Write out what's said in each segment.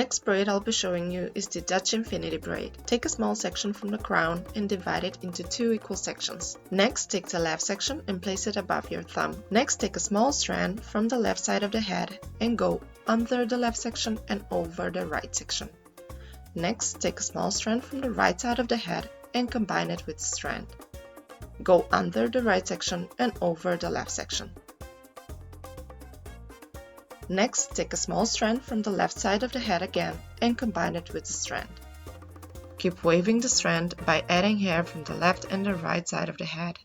next braid I'll be showing you is the Dutch infinity braid. Take a small section from the crown and divide it into 2 equal sections. Next, take the left section and place it above your thumb. Next, take a small strand from the left side of the head and go under the left section and over the right section. Next, take a small strand from the right side of the head and combine it with the strand. Go under the right section and over the left section. Next, take a small strand from the left side of the head again and combine it with the strand. Keep waving the strand by adding hair from the left and the right side of the head.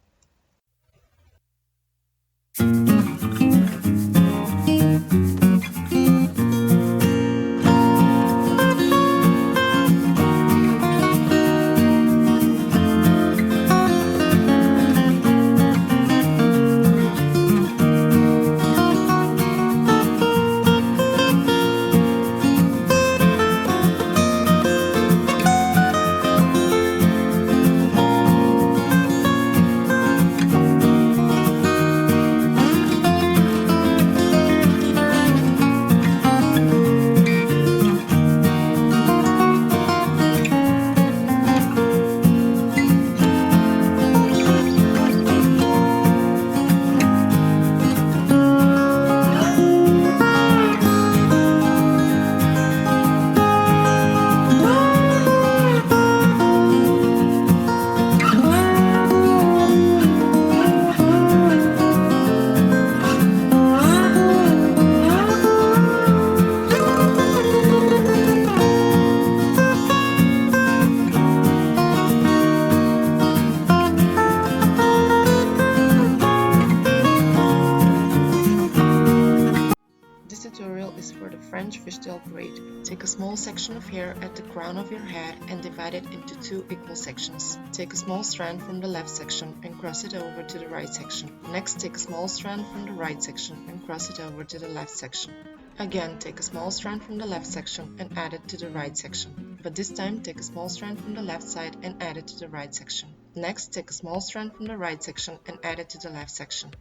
section of hair at the crown of your head and divide it into 2 equal sections. Take a small strand from the left section and cross it over to the right section. Next, take a small strand from the right section and cross it over to the left section. Again, take a small strand from the left section and add it to the right section. But this time, take a small strand from the left side and add it to the right section. Next, take a small strand from the right section and add it to the left section.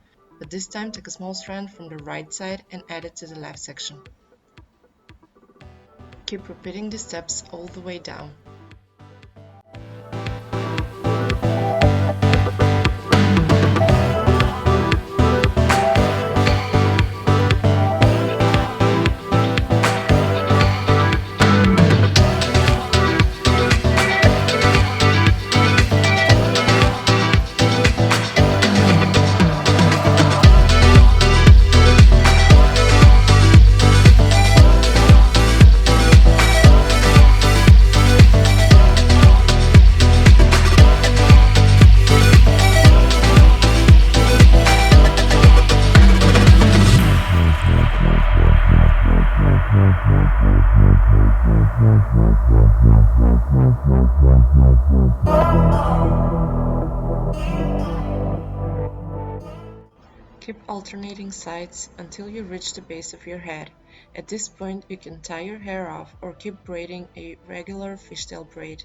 But this time, take a small strand from the right side and add it to the left section. Keep repeating these steps all the way down. Keep alternating sides until you reach the base of your head. At this point, you can tie your hair off or keep braiding a regular fishtail braid.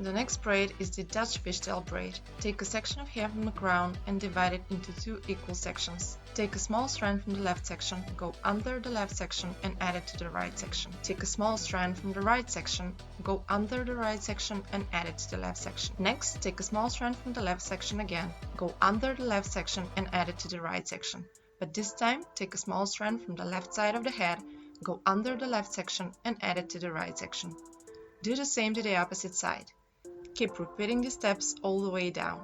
The next braid is the Dutch fishtail braid. Take a section of hair from the crown and divide it into 2 equal sections. Take a small strand from the left section, go under the left section and add it to the right section. Take a small strand from the right section, go under the right section and add it to the left section. Next, take a small strand from the left section again, go under the left section and add it to the right section. But this time, take a small strand from the left side of the head, go under the left section and add it to the right section. Do the same to the opposite side. Keep repeating these steps all the way down.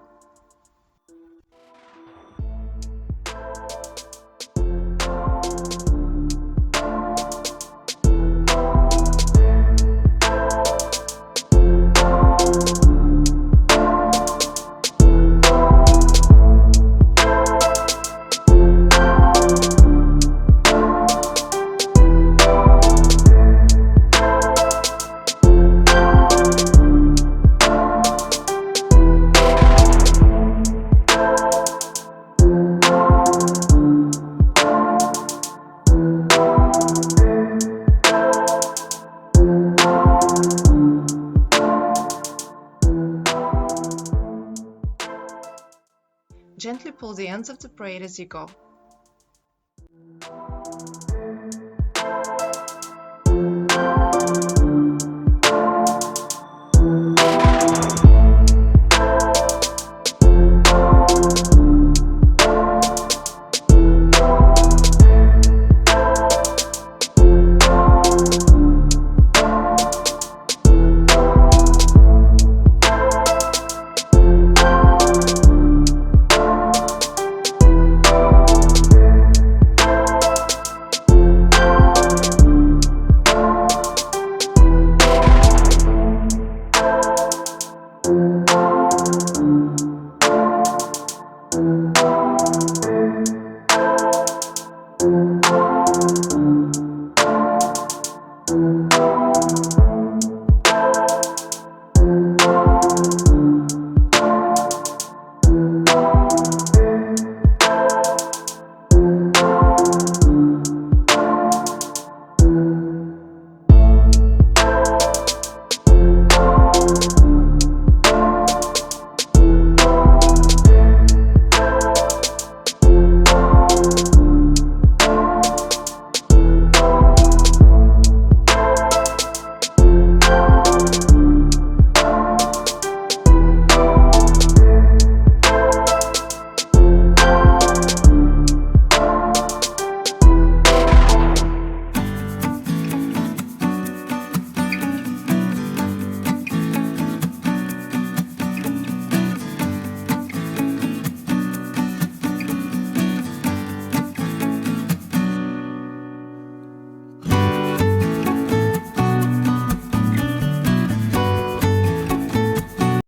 Gently pull the ends of the braid as you go.